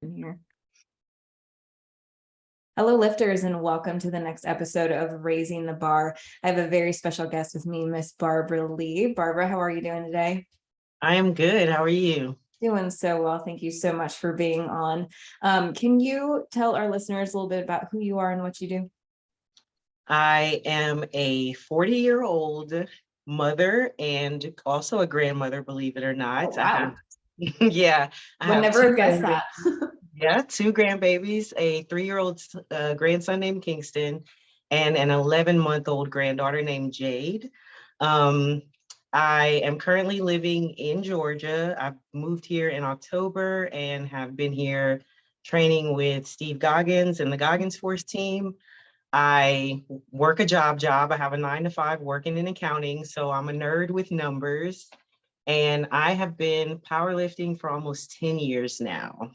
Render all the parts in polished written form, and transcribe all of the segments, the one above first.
Here. Hello, lifters, and welcome to the next episode of Raising the Bar. I have a very special guest with me, Miss Barbara Lee. Barbara, how are you doing today? I am good. How are you? Doing so well. Thank you so much for being on. Can you tell our listeners a little bit about who you are and what you do? I am a 40-year-old mother and also a grandmother, believe it or Oh, not. I wow. have, yeah, I Would have never two have guessed that. two grandbabies, a 3-year-old grandson named Kingston, and an 11-month-old granddaughter named Jade. Um, I am currently living in Georgia. I moved here in October and have been here training with Steve Goggins and the Goggins Force team. I work a job. I have a 9 to 5 working in accounting. So I'm a nerd with numbers. And I have been powerlifting for almost 10 years now. Wow.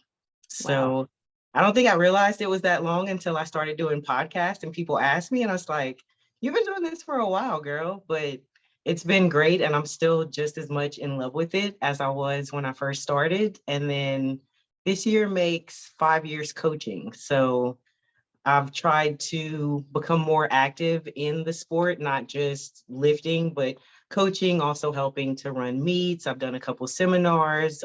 So I don't think I realized it was that long until I started doing podcasts and people asked me, and I was like, you've been doing this for a while, girl. But it's been great. And I'm still just as much in love with it as I was when I first started. And then this year makes 5 years coaching. So I've tried to become more active in the sport, not just lifting, but coaching, also helping to run meets. I've done a couple seminars,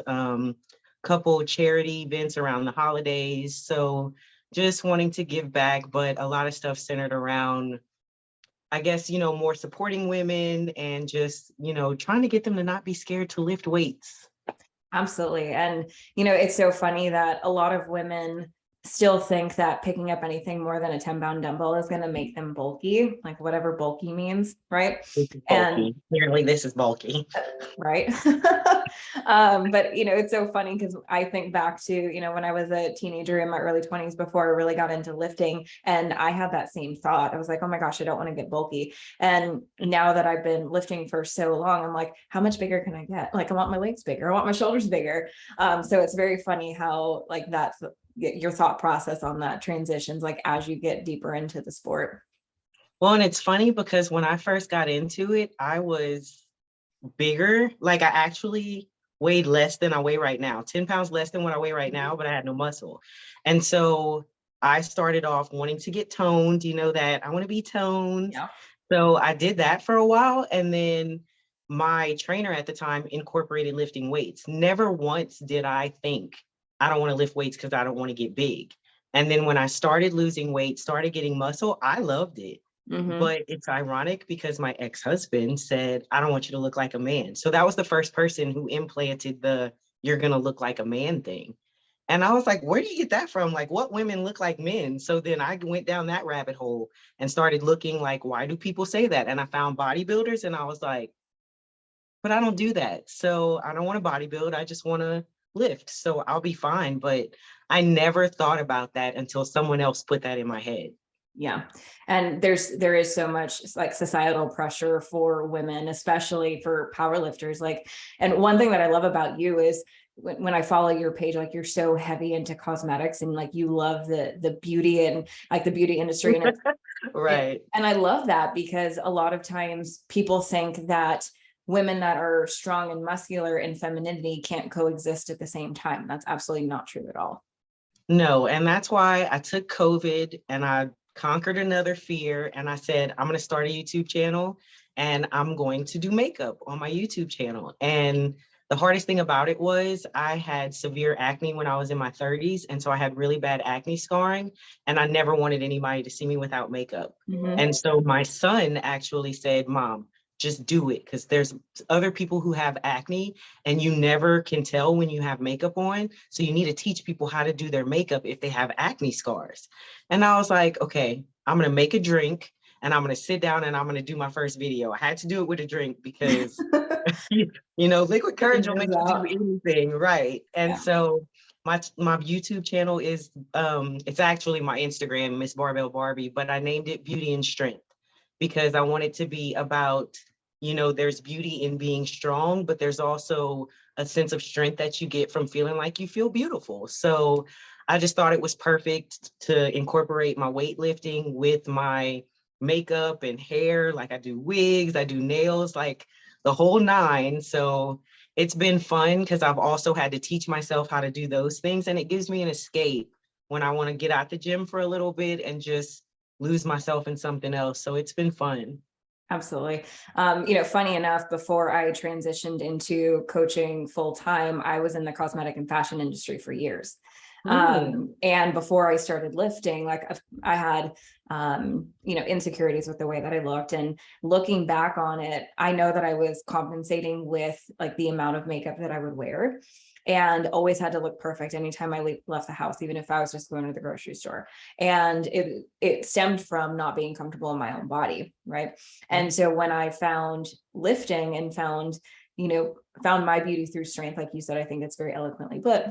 couple charity events around the holidays. So just wanting to give back, but a lot of stuff centered around, I guess, more supporting women and just, trying to get them to not be scared to lift weights. Absolutely. And, it's so funny that a lot of women still think that picking up anything more than a 10-pound dumbbell is going to make them bulky, like whatever bulky means, right? This is And bulky. Clearly, this is bulky. right. But it's so funny because I think back to, when I was a teenager in my early 20s before I really got into lifting, and I had that same thought. I was like, oh my gosh, I don't want to get bulky. And now that I've been lifting for so long, I'm like, how much bigger can I get? Like, I want my legs bigger, I want my shoulders bigger. So it's very funny how like that's your thought process on that transitions like as you get deeper into the sport. Well, and it's funny because when I first got into it, I was bigger. Like I actually weighed less than I weigh right now, 10 pounds less than what I weigh right now, but I had no muscle. And so I started off wanting to get toned, that I want to be toned. Yeah. So I did that for a while. And then my trainer at the time incorporated lifting weights. Never once did I think I don't want to lift weights because I don't want to get big. And then when I started losing weight, started getting muscle, I loved it. Mm-hmm. But it's ironic because my ex-husband said, I don't want you to look like a man. So that was the first person who implanted the you're going to look like a man thing. And I was like, where do you get that from? Like, what women look like men? So then I went down that rabbit hole and started looking like, why do people say that? And I found bodybuilders and I was like, but I don't do that. So I don't want to bodybuild. I just want to lift. So I'll be fine. But I never thought about that until someone else put that in my head. Yeah. And there is so much like societal pressure for women, especially for powerlifters. Like, and one thing that I love about you is when I follow your page, like you're so heavy into cosmetics and like you love the beauty and like the beauty industry. And Right. and I love that because a lot of times people think that women that are strong and muscular and femininity can't coexist at the same time. That's absolutely not true at all. No, and that's why I took COVID and I conquered another fear. And I said, I'm going to start a YouTube channel and I'm going to do makeup on my YouTube channel. And the hardest thing about it was I had severe acne when I was in my 30s. And so I had really bad acne scarring and I never wanted anybody to see me without makeup. Mm-hmm. And so my son actually said, Mom, just do it because there's other people who have acne and you never can tell when you have makeup on. So you need to teach people how to do their makeup if they have acne scars. And I was like, okay, I'm going to make a drink and I'm going to sit down and I'm going to do my first video. I had to do it with a drink because, liquid courage will make you do anything. Right. And Yeah. so my YouTube channel is, it's actually my Instagram, Miss Barbell Barbie, but I named it Beauty and Strength because I want it to be about, there's beauty in being strong, but there's also a sense of strength that you get from feeling like you feel beautiful. So I just thought it was perfect to incorporate my weightlifting with my makeup and hair. Like I do wigs, I do nails, like the whole nine. So it's been fun because I've also had to teach myself how to do those things. And it gives me an escape when I want to get out the gym for a little bit and just lose myself in something else. So it's been fun. Absolutely. Funny enough, before I transitioned into coaching full time, I was in the cosmetic and fashion industry for years. And before I started lifting, like I had, insecurities with the way that I looked, and looking back on it, I know that I was compensating with like the amount of makeup that I would wear, and always had to look perfect anytime I left the house, even if I was just going to the grocery store. And it stemmed from not being comfortable in my own body. Right. And so when I found lifting and found my beauty through strength, like you said, I think it's very eloquently put.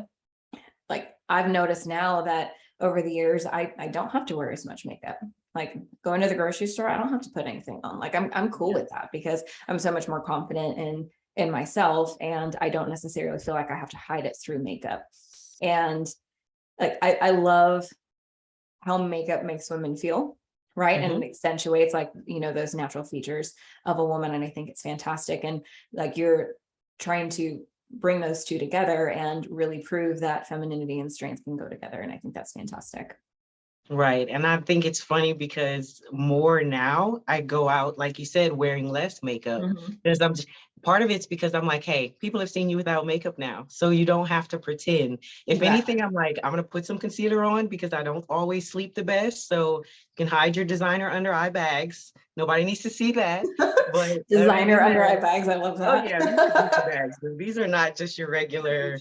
Like I've noticed now that over the years, I don't have to wear as much makeup. Like going to the grocery store, I don't have to put anything on. Like I'm cool with that because I'm so much more confident in myself, and I don't necessarily feel like I have to hide it through makeup. And like I love how makeup makes women feel, right? And it accentuates like, those natural features of a woman. And I think it's fantastic. And like you're trying to bring those two together and really prove that femininity and strength can go together. And I think that's fantastic. Right. And I think it's funny because more now I go out, like you said, wearing less makeup. Because part of it's because I'm like, hey, people have seen you without makeup now. So you don't have to pretend. If anything, I'm like, I'm going to put some concealer on because I don't always sleep the best. So you can hide your designer under eye bags. Nobody needs to see that. But designer under eye bags. I love that. Oh yeah, these are Gucci bags. These are not just your regular.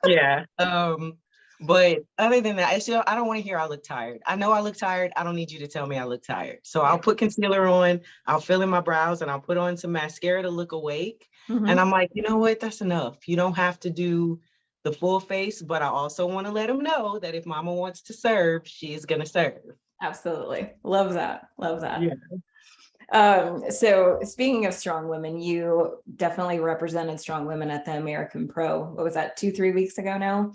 Yeah. But other than that, it's, I don't want to hear I look tired. I know I look tired. I don't need you to tell me I look tired. So I'll put concealer on, I'll fill in my brows, and I'll put on some mascara to look awake. And I'm like, you know what? That's enough. You don't have to do the full face, but I also want to let them know that if mama wants to serve, she is going to serve. Absolutely. Love that. Love that. Yeah. So speaking of strong women, you definitely represented strong women at the American Pro. What was that, 2-3 weeks ago now?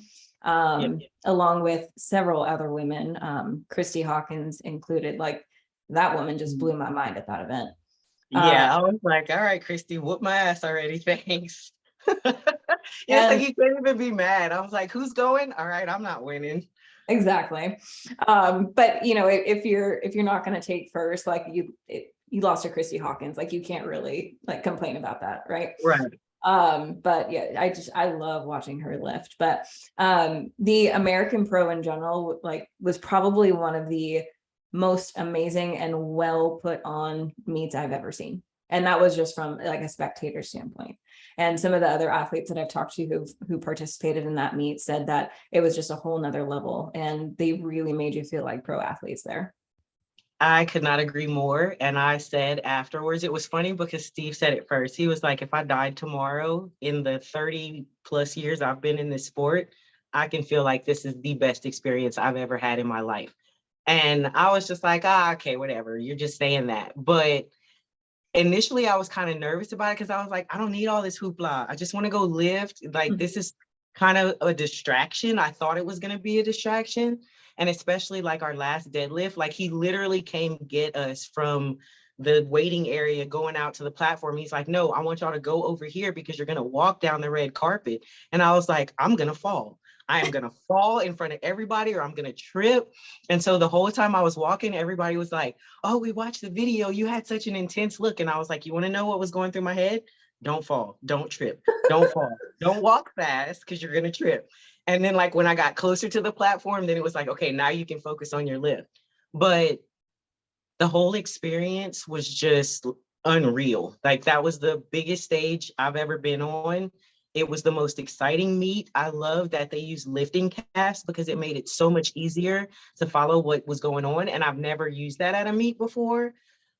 Along with several other women, Christy Hawkins included. Like that woman just blew my mind at that event. Yeah, I was like, all right, Christy, whoop my ass already. Thanks. Yeah, so you can't even be mad. I was like, who's going? All right, I'm not winning. Exactly. But if you're not going to take first, like you lost to Christy Hawkins, like you can't really like complain about that, right? Right. But yeah, I love watching her lift. But the American Pro in general, like, was probably one of the most amazing and well put on meets I've ever seen. And that was just from like a spectator standpoint. And some of the other athletes that I've talked to who participated in that meet said that it was just a whole nother level, and they really made you feel like pro athletes there. I could not agree more. And I said afterwards, it was funny because Steve said it first. He was like, if I died tomorrow, in the 30 plus years I've been in this sport, I can feel like this is the best experience I've ever had in my life. And I was just like, okay, whatever. You're just saying that. But initially I was kind of nervous about it because I was like, I don't need all this hoopla. I just want to go lift. Like, this is kind of a distraction. I thought it was going to be a distraction. And especially like our last deadlift, like he literally came get us from the waiting area going out to the platform. He's like, no, I want y'all to go over here because you're going to walk down the red carpet. And I was like, I'm going to fall. I am going to fall in front of everybody, or I'm going to trip. And so the whole time I was walking, everybody was like, oh, we watched the video. You had such an intense look. And I was like, you want to know what was going through my head? Don't fall, don't trip, don't fall, don't walk fast because you're going to trip. And then like when I got closer to the platform, then it was like, okay, now you can focus on your lift. But the whole experience was just unreal. Like that was the biggest stage I've ever been on. It was the most exciting meet. I love that they used lifting casts because it made it so much easier to follow what was going on. And I've never used that at a meet before.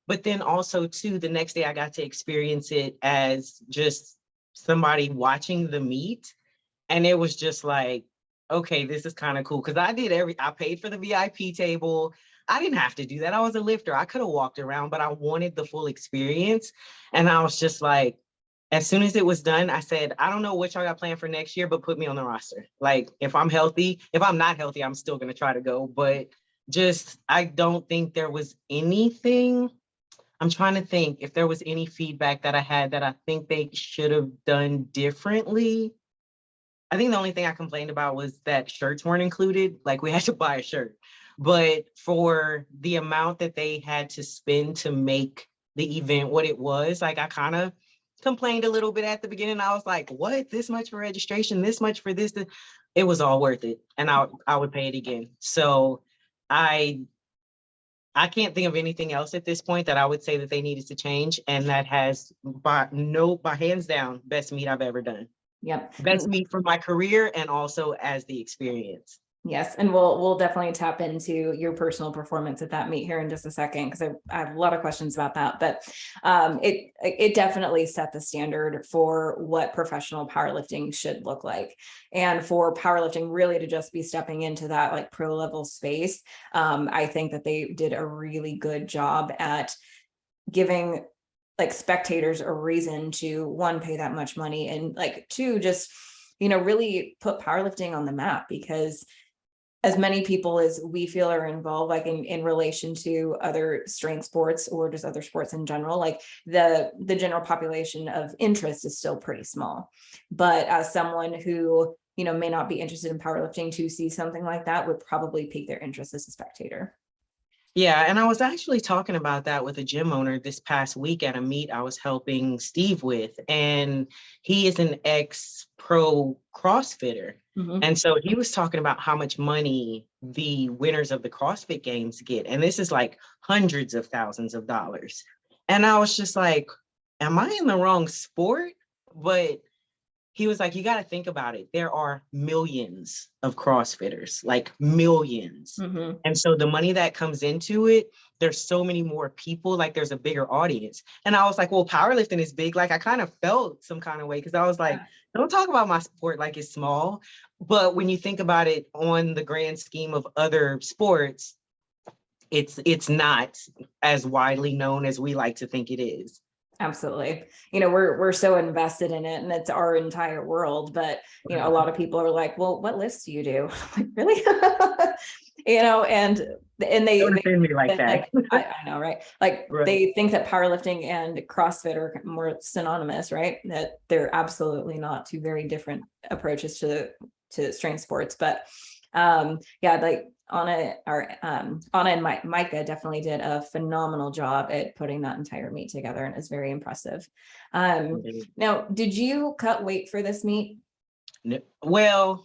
But then also too, the next day I got to experience it as just somebody watching the meet. And it was just like, okay, this is kind of cool. Cause I paid for the VIP table. I didn't have to do that. I was a lifter. I could have walked around, but I wanted the full experience. And I was just like, as soon as it was done, I said, I don't know what y'all got planned for next year, but put me on the roster. Like if I'm healthy, if I'm not healthy, I'm still going to try to go. But just, I don't think there was anything I'm trying to think if there was any feedback that I had that I think they should have done differently. I think the only thing I complained about was that shirts weren't included. Like we had to buy a shirt. But for the amount that they had to spend to make the event what it was, like I kind of complained a little bit at the beginning. I was like, what? This much for registration, this much for this. It was all worth it. And I would pay it again. So I I can't think of anything else at this point that I would say that they needed to change. And that has by hands down, best meet I've ever done. Yep. Best meet for my career and also as the experience. Yes, and we'll definitely tap into your personal performance at that meet here in just a second, because I have a lot of questions about that. But it definitely set the standard for what professional powerlifting should look like, and for powerlifting really to just be stepping into that like pro level space. I think that they did a really good job at giving like spectators a reason to, one, pay that much money, and like two, just really put powerlifting on the map, because as many people as we feel are involved, like in relation to other strength sports or just other sports in general, like the general population of interest is still pretty small. But as someone who, may not be interested in powerlifting, to see something like that would probably pique their interest as a spectator. Yeah, and I was actually talking about that with a gym owner this past week at a meet I was helping Steve with, and he is an ex-pro CrossFitter. Mm-hmm. And so he was talking about how much money the winners of the CrossFit Games get. And this is like hundreds of thousands of dollars. And I was just like, am I in the wrong sport? But he was like, you got to think about it. There are millions of CrossFitters, like millions. Mm-hmm. And so the money that comes into it, there's so many more people, like there's a bigger audience. And I was like, well, powerlifting is big. Like I kind of felt some kind of way, because I was like, don't talk about my sport like it's small. But when you think about it on the grand scheme of other sports, it's not as widely known as we like to think it is. Absolutely. We're so invested in it, and it's our entire world. But, a lot of people are like, well, what lifts do you do? Like, really? And they Don't offend me like that. I know, right? Like Right. They think that powerlifting and CrossFit are more synonymous, right? That they're absolutely not, two very different approaches to strength sports. But like Anna and Micah definitely did a phenomenal job at putting that entire meet together, and it's very impressive. Now, did you cut weight for this meet? Well,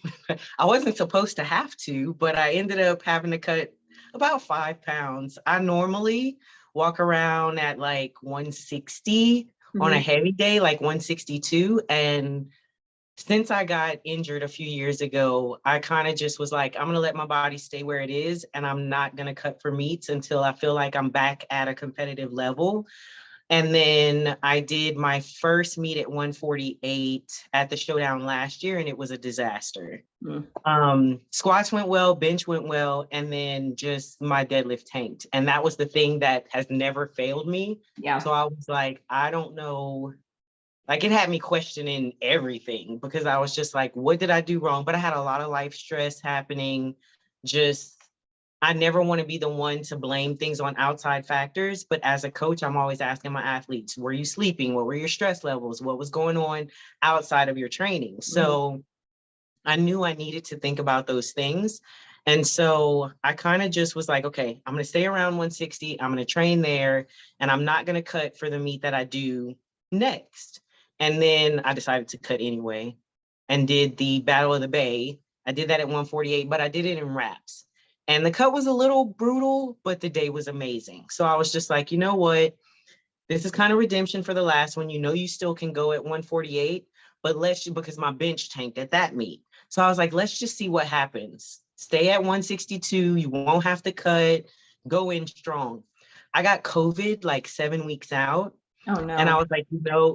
I wasn't supposed to have to, but I ended up having to cut about 5 pounds. I normally walk around at like 160 on a heavy day, like 162. And since I got injured a few years ago, I kind of just was like, I'm going to let my body stay where it is, and I'm not going to cut for meets until I feel like I'm back at a competitive level. And then I did my first meet at 148 at the showdown last year, and it was a disaster. Squats went well, bench went well, and then just my deadlift tanked. And that was the thing that has never failed me. Yeah. So I was like, I don't know. Like it had me questioning everything, because I was just like, what did I do wrong? But I had a lot of life stress happening. I never want to be the one to blame things on outside factors. But as a coach, I'm always asking my athletes, were you sleeping? What were your stress levels? What was going on outside of your training? So I knew I needed to think about those things. And so I kind of just was like, okay, I'm going to stay around 160. I'm going to train there, and I'm not going to cut for the meet that I do next. And then I decided to cut anyway and did the Battle of the Bay. I did that at 148, but I did it in wraps. And the cut was a little brutal, but the day was amazing. So I was just like, you know what? This is kind of redemption for the last one. You still can go at 148, but because my bench tanked at that meet. So I was like, let's just see what happens. Stay at 162. You won't have to cut. Go in strong. I got COVID like 7 weeks out. Oh no. And I was like,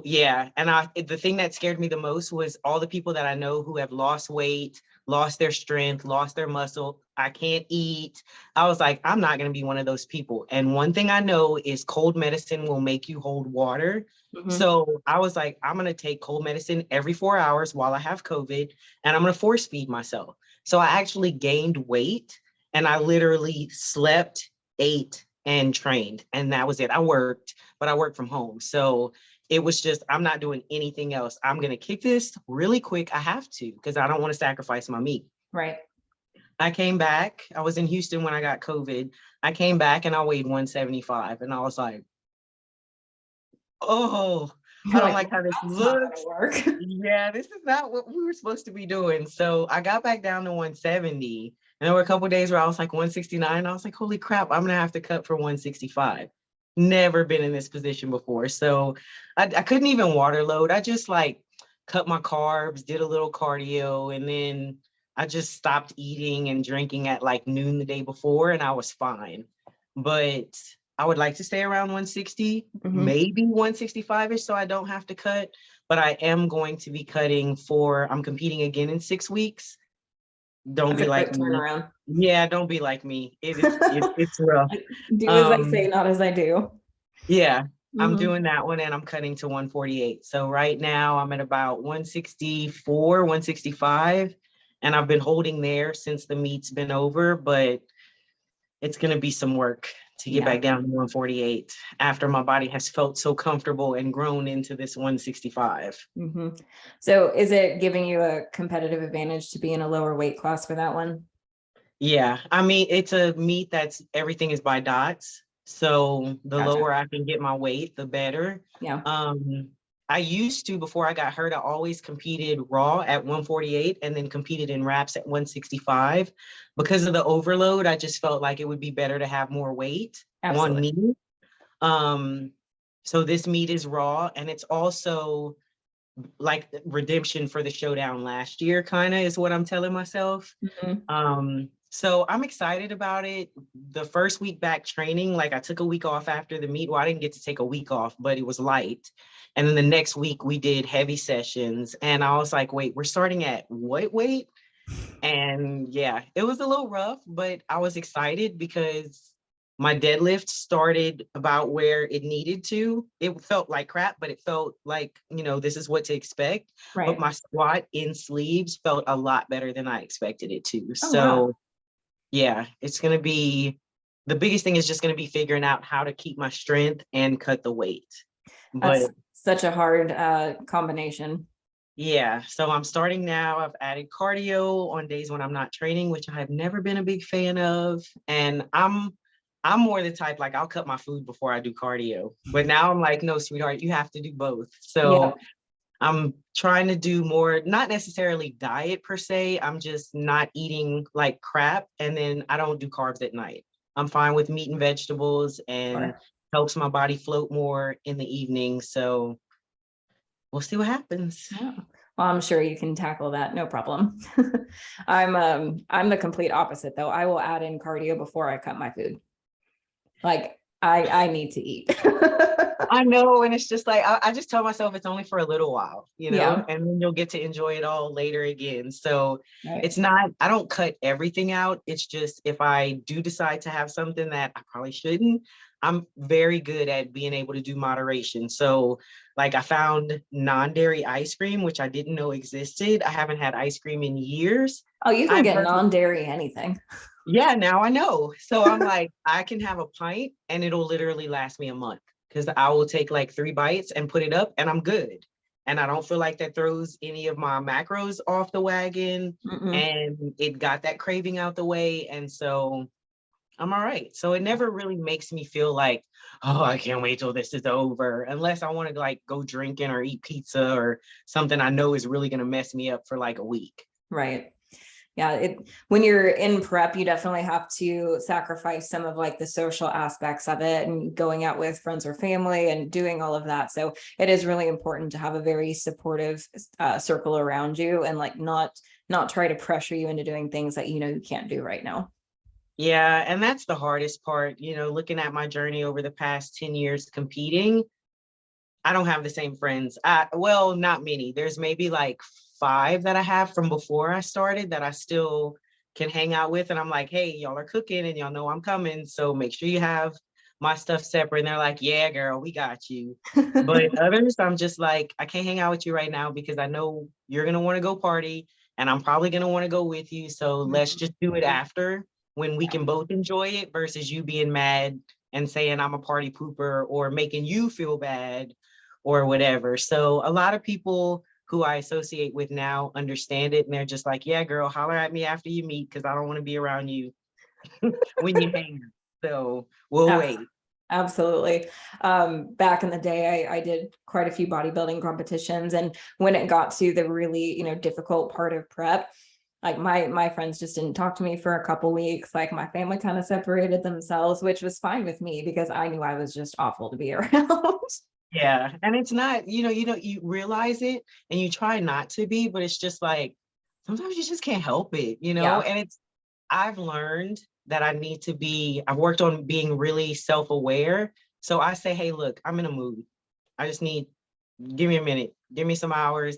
yeah. And the thing that scared me the most was all the people that I know who have lost weight, lost their strength, lost their muscle. I can't eat. I was like, I'm not going to be one of those people. And one thing I know is cold medicine will make you hold water. So I was like, I'm going to take cold medicine every 4 hours while I have COVID, and I'm going to force feed myself. So I actually gained weight, and I literally slept, ate, and trained. And that was it. I worked, but I worked from home. So it was just, I'm not doing anything else. I'm going to kick this really quick. I have to, because I don't want to sacrifice my meat. Right. I came back. I was in Houston when I got COVID. I came back and I weighed 175. And I was like, oh, I You're don't like, like how this that's not looks. gonna work. Yeah, this is not what we were supposed to be doing. So I got back down to 170. And there were a couple of days where I was like 169. I was like, holy crap, I'm gonna have to cut for 165. Never been in this position before. So I couldn't even water load. I just like cut my carbs, did a little cardio, and then I just stopped eating and drinking at like noon the day before, and I was fine. But I would like to stay around 160, maybe 165-ish, so I don't have to cut. But I am going to be cutting I'm competing again in 6 weeks. Don't That's be a like quick me. turnaround. Yeah, don't be like me. It's rough. Do as I say, Um, not as I do. yeah, I'm Hmm. doing that one and I'm cutting to 148. So right now I'm at about 164, 165, and I've been holding there since the meet's been over, but it's going to be some work to get Yeah. back down to 148 after my body has felt so comfortable and grown into this 165. Hmm. So is it giving you a competitive advantage to be in a lower weight class for that one? Yeah, I mean, it's a meet that's everything is by dots. So the Gotcha. lower I can get my weight, the better. Yeah. Um, I used to, before I got hurt, I always competed raw at 148 and then competed in wraps at 165. Because of the overload, I just felt like it would be better to have more weight on Absolutely. me. Um, so this meat is raw, and it's also like redemption for the showdown last year, kind of is what I'm telling myself. Hmm. So I'm excited about it. The first week back training, like I took a week off after the meet. Well, I didn't get to take a week off, but it was light. And then the next week we did heavy sessions. And I was like, wait, we're starting at what weight? And yeah, it was a little rough, but I was excited because my deadlift started about where it needed to. It felt like crap, but it felt like, this is what to expect. But Right. my squat in sleeves felt a lot better than I expected it to. Oh, wow. So yeah, it's going to be the biggest thing is just going to be figuring out how to keep my strength and cut the weight. That's But such a hard combination. yeah, so I'm starting now. I've added cardio on days when I'm not training, which I have never been a big fan of. And I'm more the type like I'll cut my food before I do cardio. But now I'm like, no, sweetheart, you have to do both. Yeah. So I'm trying to do more, not necessarily diet per se. I'm just not eating like crap. And then I don't do carbs at night. I'm fine with meat and vegetables and Sure. helps my body float more in the evening. So we'll see what happens. Yeah. Well, I'm sure you can tackle that. No problem. I'm the complete opposite though. I will add in cardio before I cut my food. Like I need to eat. I know, and it's just like I just tell myself it's only for a little while, Yeah. and then you'll get to enjoy it all later again. So Right. it's not, I don't cut everything out. It's just if I do decide to have something that I probably shouldn't, I'm very good at being able to do moderation. So like I found non-dairy ice cream, which I didn't know existed. I haven't had ice cream in years. Oh, you can I've get heard, non-dairy anything. yeah, now I know. So I'm like, I can have a pint and it'll literally last me a month because I will take like 3 bites and put it up and I'm good. And I don't feel like that throws any of my macros off the wagon. Mm-mm. And it got that craving out the way. And so I'm all right. So it never really makes me feel like, oh, I can't wait till this is over, unless I want to like go drinking or eat pizza or something I know is really going to mess me up for like a week. Right. Yeah, when you're in prep, you definitely have to sacrifice some of like the social aspects of it and going out with friends or family and doing all of that. So it is really important to have a very supportive circle around you and like not try to pressure you into doing things that you can't do right now. Yeah, and that's the hardest part, looking at my journey over the past 10 years competing. I don't have the same friends. Well, not many. There's maybe like 5 that I have from before I started that I still can hang out with. And I'm like, hey, y'all are cooking and y'all know I'm coming. So make sure you have my stuff separate. And they're like, yeah, girl, we got you. But others, I'm just like, I can't hang out with you right now because I know you're going to want to go party and I'm probably going to want to go with you. So let's just do it after when we can both enjoy it versus you being mad and saying I'm a party pooper or making you feel bad or whatever. So a lot of people who I associate with now understand it, and they're just like, yeah, girl, holler at me after you meet because I don't want to be around you when you hang. So we'll wait. Absolutely. Back in the day, I did quite a few bodybuilding competitions. And when it got to the really, difficult part of prep, like my friends just didn't talk to me for a couple weeks. Like my family kind of separated themselves, which was fine with me because I knew I was just awful to be around. Yeah. And it's not, you realize it and you try not to be, but it's just like sometimes you just can't help it, Yeah. and I've learned that I've worked on being really self-aware. So I say, hey, look, I'm in a mood. I just give me a minute, give me some hours.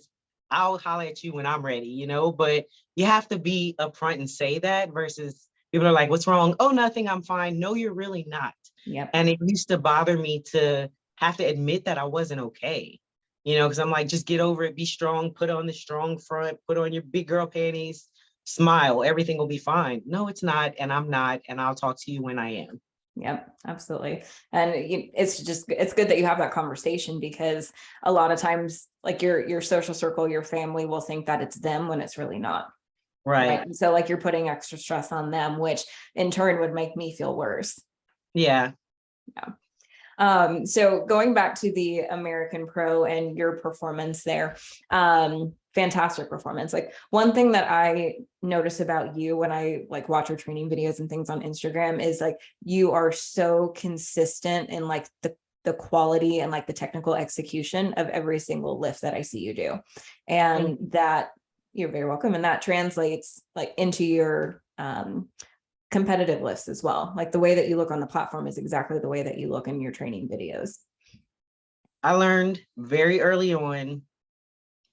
I'll holler at you when I'm ready, but you have to be upfront and say that versus people are like, what's wrong? Oh, nothing, I'm fine. No, you're really not. Yep. And it used to bother me to have to admit that I wasn't okay, because I'm like, just get over it, be strong, put on the strong front, put on your big girl panties, smile, everything will be fine. No, it's not. And I'm not. And I'll talk to you when I am. Yep, absolutely. And it's good that you have that conversation because a lot of times like your social circle, your family will think that it's them when it's really not. Right. And so like you're putting extra stress on them, which in turn would make me feel worse. Yeah. So going back to the American Pro and your performance there, fantastic performance. Like one thing that I notice about you when I like watch your training videos and things on Instagram is like you are so consistent in like the quality and like the technical execution of every single lift that I see you do. And that you're very welcome. And that translates like into your competitive lifts as well. Like the way that you look on the platform is exactly the way that you look in your training videos. I learned very early on,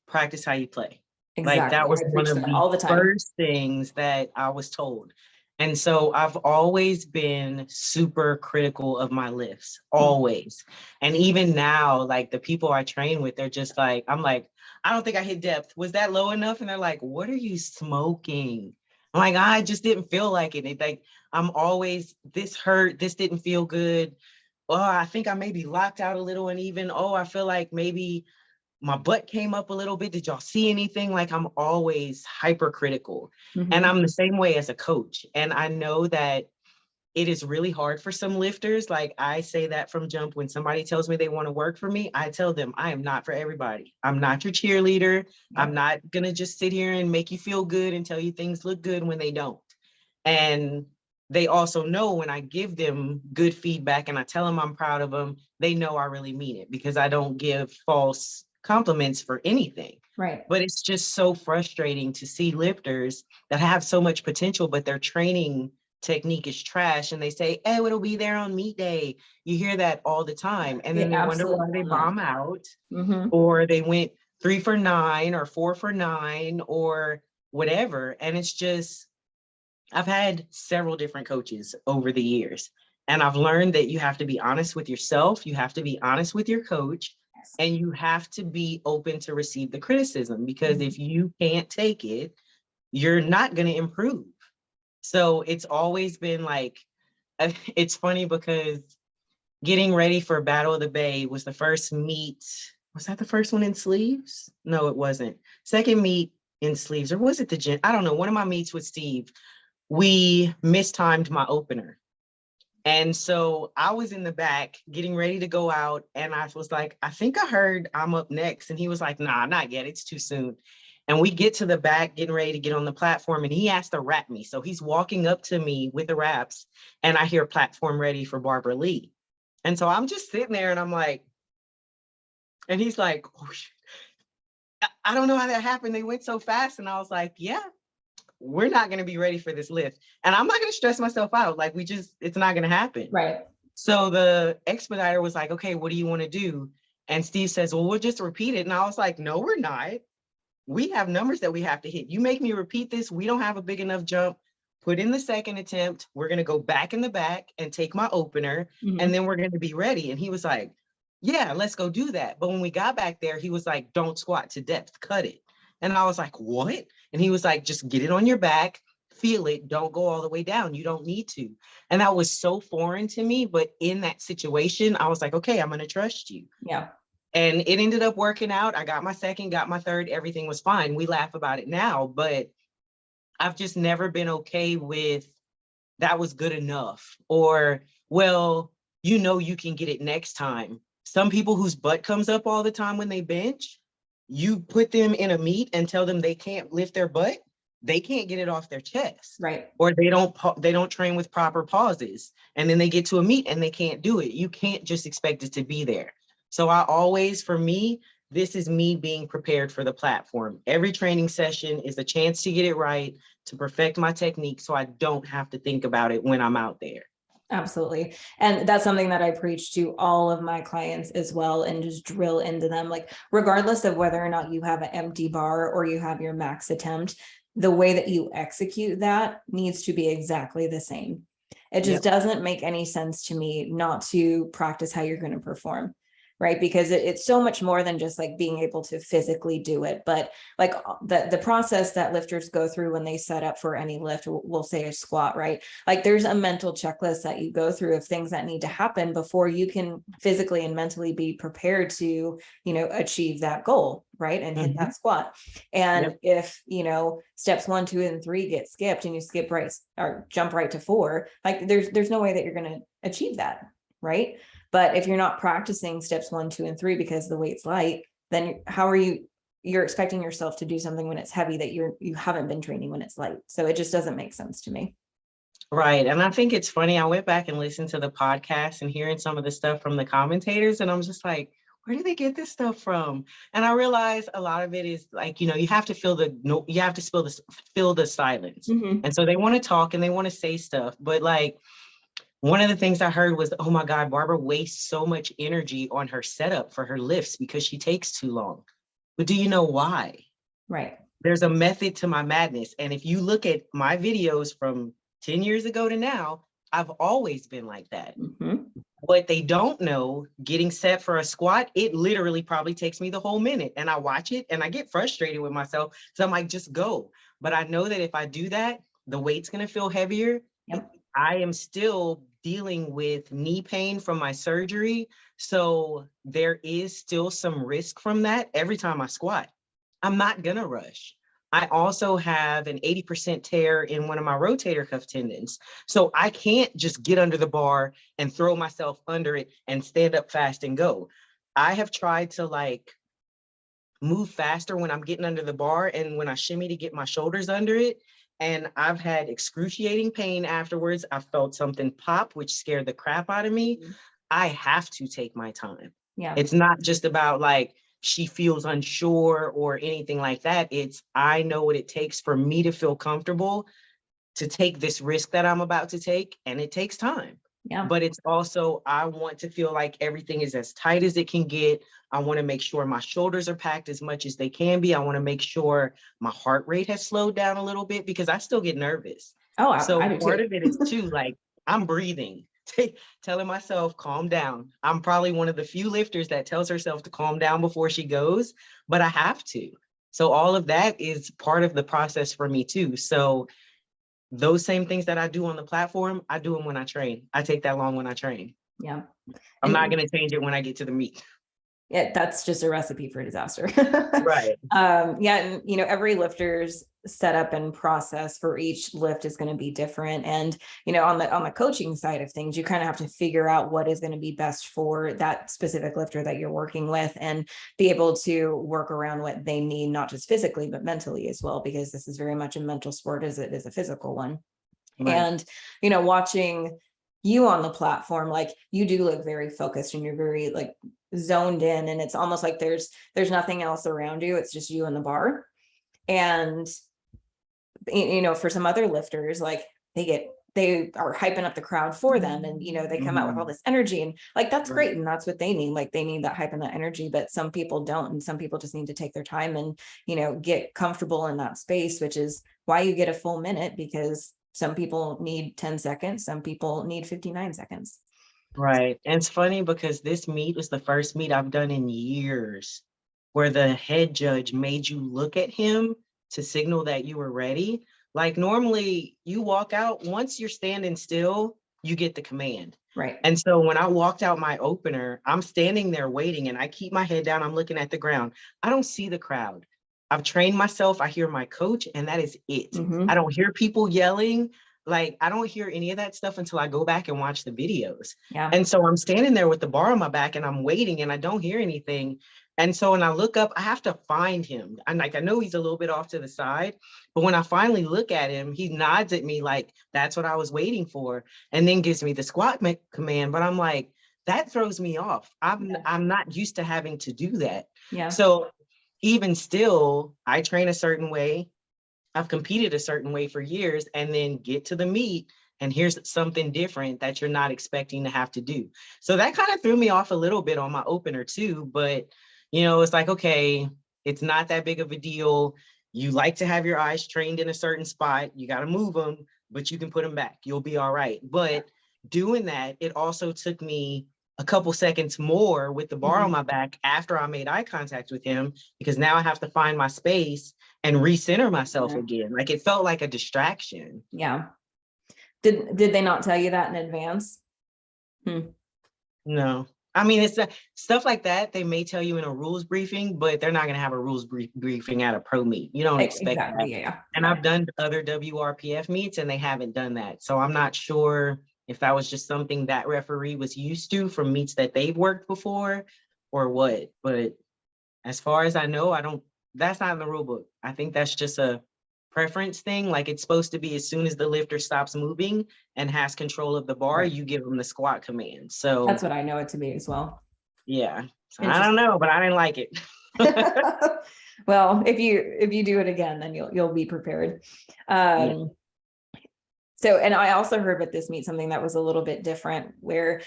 practice how you play. Exactly. Like that was I one preach of that the all the time. first things that I was told. And so I've always been super critical of my lifts, always. And even now, like the people I train with, they're just like, I'm like, I don't think I hit depth. Was that low enough? And they're like, what are you smoking? I'm like, I just didn't feel like it. It's like, I'm always, this hurt, this didn't feel good. Oh, I think I maybe locked out a little and even, oh, I feel like maybe my butt came up a little bit. Did y'all see anything? Like I'm always hypercritical. And I'm the same way as a coach. And I know that it is really hard for some lifters. Like I say that from jump, when somebody tells me they want to work for me, I tell them I am not for everybody. I'm not your cheerleader. I'm not going to just sit here and make you feel good and tell you things look good when they don't. And they also know when I give them good feedback and I tell them I'm proud of them, they know I really mean it because I don't give false compliments for anything. Right. But it's just so frustrating to see lifters that have so much potential, but their training technique is trash. And they say, oh, it'll be there on meet day. You hear that all the time. And then you wonder why they bomb out, or they went 3 for 9 or 4 for 9 or whatever. And it's just, I've had several different coaches over the years, and I've learned that you have to be honest with yourself, you have to be honest with your coach, and you have to be open to receive the criticism, because if you can't take it, you're not going to improve. So it's always been like, it's funny because getting ready for Battle of the Bay was the first meet. Was that the first one in sleeves? No, it wasn't. Second meet in sleeves, or was it the gym? I don't know. One of my meets with Steve, we mistimed my opener. And so I was in the back getting ready to go out. And I was like, I think I heard I'm up next. And he was like, nah, not yet. It's too soon. And we get to the back, getting ready to get on the platform. And he has to wrap me. So he's walking up to me with the wraps. And I hear platform ready for Barbara Lee. And so I'm just sitting there and I'm like, and he's like, oh, shit. I don't know how that happened. They went so fast. And I was like, yeah, we're not going to be ready for this lift. And I'm not going to stress myself out. Like it's not going to happen. Right. So the expediter was like, okay, what do you want to do? And Steve says, well, we'll just repeat it. And I was like, no, we're not. We have numbers that we have to hit. You make me repeat this. We don't have a big enough jump. Put in the second attempt. We're going to go back in the back and take my opener. And then we're going to be ready. And he was like, yeah, let's go do that. But when we got back there, he was like, don't squat to depth, cut it. And I was like, what? And he was like, just get it on your back, feel it, don't go all the way down. You don't need to. And that was so foreign to me. But in that situation, I was like, okay, I'm going to trust you. Yeah. And it ended up working out. I got my second, got my third. Everything was fine. We laugh about it now, but I've just never been okay with that was good enough, or, well, you can get it next time. Some people whose butt comes up all the time when they bench, you put them in a meet and tell them they can't lift their butt, they can't get it off their chest. Right. Or they don't train with proper pauses. And then they get to a meet and they can't do it. You can't just expect it to be there. So I always, for me, this is me being prepared for the platform. Every training session is a chance to get it right, to perfect my technique, so I don't have to think about it when I'm out there. Absolutely. And that's something that I preach to all of my clients as well, and just drill into them, like, regardless of whether or not you have an empty bar or you have your max attempt, the way that you execute that needs to be exactly the same. It just doesn't make any sense to me not to practice how you're going to perform. Right. Because it's so much more than just like being able to physically do it. But like the process that lifters go through when they set up for any lift, we'll say a squat, right? Like there's a mental checklist that you go through of things that need to happen before you can physically and mentally be prepared to, achieve that goal, right? And hit that squat. And if, steps 1, 2, and 3 get skipped and you skip right or jump right to 4, like there's no way that you're going to achieve that. Right. But if you're not practicing steps 1, 2, and 3 because the weight's light, then how are you're expecting yourself to do something when it's heavy that you haven't been training when it's light. So it just doesn't make sense to me. Right. And I think it's funny. I went back and listened to the podcast and hearing some of the stuff from the commentators, and I'm just like, where do they get this stuff from? And I realized a lot of it is like, you have to feel feel the silence. And so they want to talk and they want to say stuff, but like, one of the things I heard was, oh my God, Barbara wastes so much energy on her setup for her lifts because she takes too long. But do you know why? Right. There's a method to my madness. And if you look at my videos from 10 years ago to now, I've always been like that. What they don't know, getting set for a squat, it literally probably takes me the whole minute. And I watch it and I get frustrated with myself. So I'm like, just go. But I know that if I do that, the weight's going to feel heavier. I am still dealing with knee pain from my surgery. So there is still some risk from that every time I squat. I'm not going to rush. I also have an 80% tear in one of my rotator cuff tendons. So I can't just get under the bar and throw myself under it and stand up fast and go. I have tried to like move faster when I'm getting under the bar and when I shimmy to get my shoulders under it. And I've had excruciating pain afterwards. I felt something pop, which scared the crap out of me. I have to take my time. It's not just about like, she feels unsure or anything like that. It's, I know what it takes for me to feel comfortable to take this risk that I'm about to take. And it takes time. But it's also, I want to feel like everything is as tight as it can get. I want to make sure my shoulders are packed as much as they can be. I want to make sure my heart rate has slowed down a little bit because I still get nervous. Oh, so I do part too. of it is too, like, I'm breathing, telling myself, calm down. I'm probably one of the few lifters that tells herself to calm down before she goes, but I have to. So all of that is part of the process for me too. So those same things that I do on the platform, I do them when I train. I take that long when I train. I'm not going to change it when I get to the meet. That's just a recipe for disaster. Right. And every lifter's setup and process for each lift is going to be different. And on the coaching side of things, you kind of have to figure out what is going to be best for that specific lifter that you're working with, and be able to work around what they need, not just physically but mentally as well, because this is very much a mental sport as it is a physical one. Right. And watching you on the platform, like, you do look very focused and you're very like zoned in, and it's almost like there's nothing else around you. It's just you and the bar. And for some other lifters, like they are hyping up the crowd for them, and they come out with all this energy, and like, that's great, and that's what they need. Like, they need that hype and that energy. But some people don't, and some people just need to take their time and get comfortable in that space, which is why you get a full minute, because some people need 10 seconds, some people need 59 seconds. Right. And it's funny because this meet was the first meet I've done in years where the head judge made you look at him to signal that you were ready. Like normally you walk out, once you're standing still, you get the command. Right. And so when I walked out my opener, I'm standing there waiting and I keep my head down. I'm looking at the ground. I don't see the crowd. I've trained myself. I hear my coach, and that is it. I don't hear people yelling. Like, I don't hear any of that stuff until I go back and watch the videos. Yeah. And so I'm standing there with the bar on my back and I'm waiting and I don't hear anything. And so when I look up, I have to find him. I'm like, I know he's a little bit off to the side, but when I finally look at him, he nods at me like, that's what I was waiting for, and then gives me the squat command. But I'm like, that throws me off. I'm not used to having to do that. Yeah. So even still, I train a certain way. I've competed a certain way for years, and then get to the meet and here's something different that you're not expecting to have to do. So that kind of threw me off a little bit on my opener too, but it's like, okay, it's not that big of a deal. You like to have your eyes trained in a certain spot. You got to move them, but you can put them back. You'll be all right. But doing that, it also took me a couple seconds more with the bar on my back after I made eye contact with him, because now I have to find my space and recenter myself again. Like, it felt like a distraction. Yeah. Did they not tell you that in advance? No. I mean, it's stuff like that. They may tell you in a rules briefing, but they're not going to have a rules briefing at a pro meet. You don't expect that. Yeah. And I've done other WRPF meets and they haven't done that. So I'm not sure if that was just something that referee was used to from meets that they've worked before or what. But as far as I know, that's not in the rule book. I think that's just a preference thing. Like, it's supposed to be as soon as the lifter stops moving and has control of the bar, you give them the squat command. So that's what I know it to be as well. Yeah. So I don't know, but I didn't like it. Well, if you do it again, then you'll be prepared. So, and I also heard with this meet something that was a little bit different, where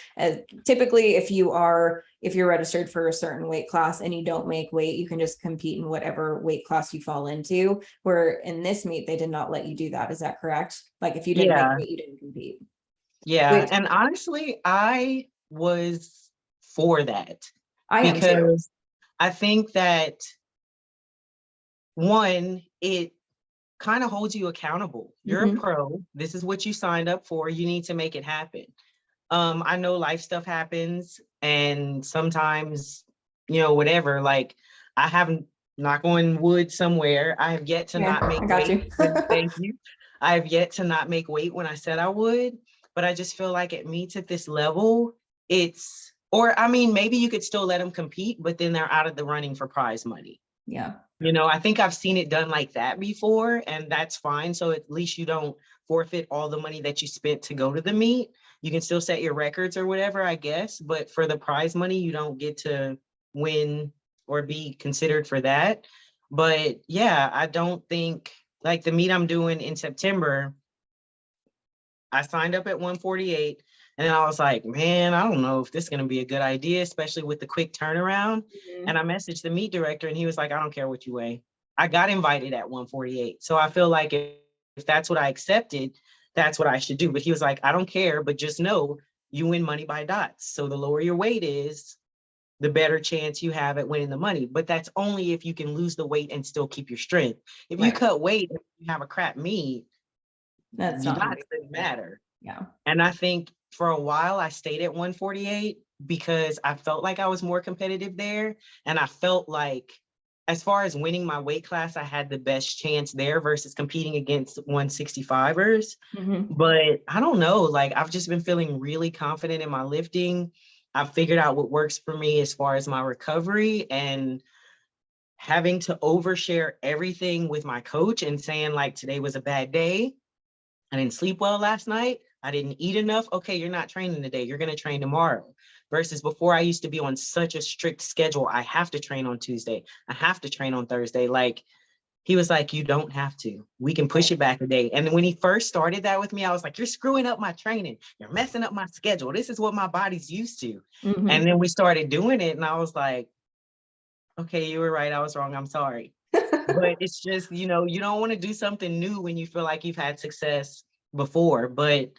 typically if you're registered for a certain weight class and you don't make weight, you can just compete in whatever weight class you fall into. Where in this meet, they did not let you do that. Is that correct? Like, if you didn't make weight, you didn't compete. Yeah. And honestly, I was for that. I am too. Because I think that, one, it kind of holds you accountable. You're a pro. This is what you signed up for. You need to make it happen. I know life stuff happens, and sometimes, whatever, like, I haven't, knock on wood somewhere, I have yet to not make weight. Thank you. I have yet to not make weight when I said I would, but I just feel like it meets at this level. Maybe you could still let them compete, but then they're out of the running for prize money. Yeah. I think I've seen it done like that before, and that's fine. So at least you don't forfeit all the money that you spent to go to the meet. You can still set your records or whatever, I guess, but for the prize money, you don't get to win or be considered for that. But yeah, I don't think, like, the meet I'm doing in September, I signed up at 148. And then I was like, man, I don't know if this is going to be a good idea, especially with the quick turnaround. And I messaged the meet director and he was like, I don't care what you weigh. I got invited at 148. So I feel like if that's what I accepted, that's what I should do. But he was like, I don't care, but just know you win money by dots. So the lower your weight is, the better chance you have at winning the money. But that's only if you can lose the weight and still keep your strength. If you cut weight and you have a crap meet, that's your not dots doesn't matter. Yeah. And I think for a while I stayed at 148 because I felt like I was more competitive there. And I felt like, as far as winning my weight class, I had the best chance there versus competing against 165ers. But I don't know, like, I've just been feeling really confident in my lifting. I've figured out what works for me as far as my recovery, and having to overshare everything with my coach and saying, like, today was a bad day. I didn't sleep well last night. I didn't eat enough. Okay, you're not training today. You're going to train tomorrow. Versus before, I used to be on such a strict schedule. I have to train on Tuesday. I have to train on Thursday. Like, he was like, you don't have to. We can push it back a day. And when he first started that with me, I was like, you're screwing up my training. You're messing up my schedule. This is what my body's used to. And then we started doing it. And I was like, okay, you were right. I was wrong. I'm sorry. But it's just, you don't want to do something new when you feel like you've had success before. But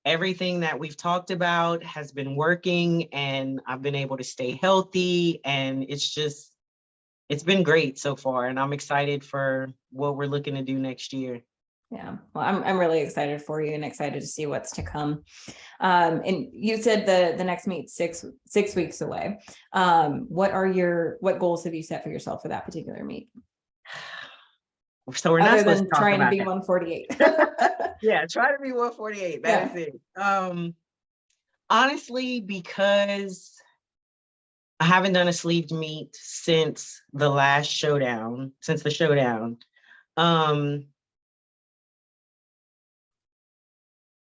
everything that we've talked about has been working, and I've been able to stay healthy, and it's been great so far. And I'm excited for what we're looking to do next year. Yeah. Well, I'm really excited for you and excited to see what's to come. And you said the next meet six weeks away. What goals have you set for yourself for that particular meet? So we're not Other supposed to than talk trying to about be that. 148. Yeah, try to be 148. That is Yeah. it. Honestly, because I haven't done a sleeved meet since the showdown. Um,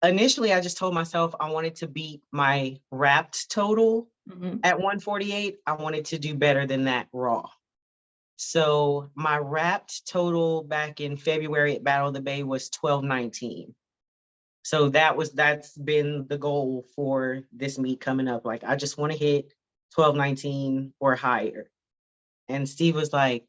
Initially, I just told myself I wanted to beat my wrapped total Mhm. at 148. I wanted to do better than that raw. So my wrapped total back in February at Battle of the Bay was 1219. So that's been the goal for this meet coming up. Like, I just want to hit 1219 or higher. And Steve was like,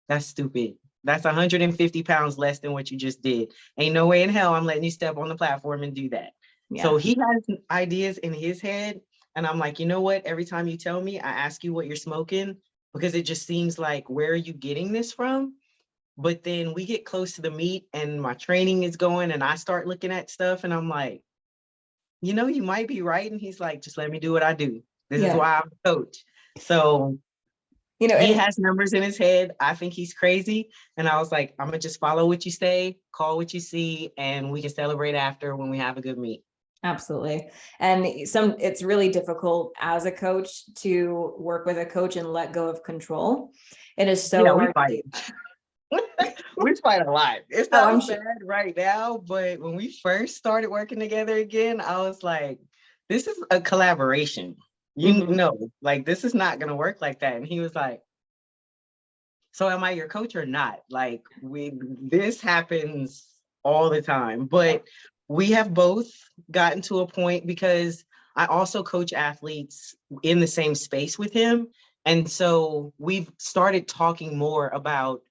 that's stupid. That's 150 pounds less than what you just did. Ain't no way in hell I'm letting you step on the platform and do that. So Yeah. he has ideas in his head. And I'm like, you know what? Every time you tell me, I ask you what you're smoking, because it just seems like, where are you getting this from? But then we get close to the meet and my training is going and I start looking at stuff and I'm like, you might be right. And he's like, just let me do what I do. This is Yeah. why I'm a coach. So he And has numbers in his head. I think he's crazy. And I was like, I'm gonna just follow what you say, call what you see, and we can celebrate after when we have a good meet. absolutely. And it's really difficult as a coach to work with a coach and let go of control. It is Yeah, so we hard to fight. do. We fight a lot. It's Oh, not I'm as sure. bad right now, but when we first started working together again, I was like, this is a collaboration. Mhm. Like, this is not gonna work like that. And he was like, so am I your coach or not? Like, this happens all the time, but we have both gotten to a point, because I also coach athletes in the same space with him. And so we've started talking more about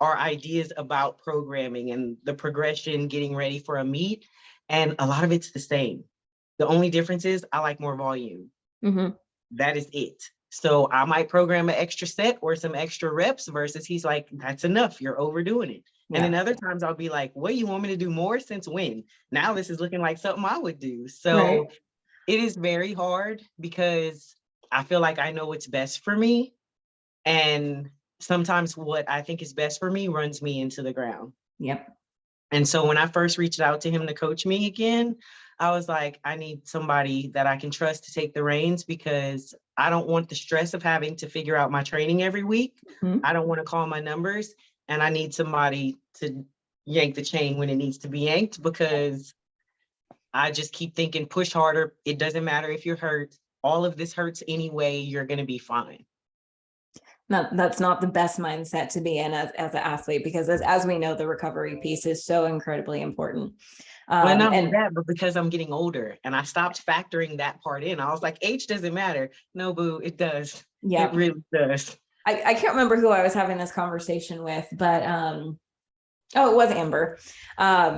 our ideas about programming and the progression, getting ready for a meet. And a lot of it's the same. The only difference is I like more volume. Mhm. That is it. So I might program an extra set or some extra reps, versus he's like, that's enough. You're overdoing it. And then Yeah. other times I'll be like, what, you want me to do more? Since when? Now this is looking like something I would do. Right. So it is very hard, because I feel like I know what's best for me. And sometimes what I think is best for me runs me into the ground. Yep. And so when I first reached out to him to coach me again, I was like, I need somebody that I can trust to take the reins, because I don't want the stress of having to figure out my training every week. Mhm. I don't want to call my numbers, and I need somebody to yank the chain when it needs to be yanked, because I just keep thinking, push harder. It doesn't matter if you're hurt. All of this hurts anyway. You're going to be fine. That's not the best mindset to be in as an athlete, because as we know, the recovery piece is so incredibly important. Well, not only And that, but because I'm getting older and I stopped factoring that part in. I was like, age doesn't matter. No, boo, it does. It yeah, really does. I can't remember who I was having this conversation with, but oh, it was Amber.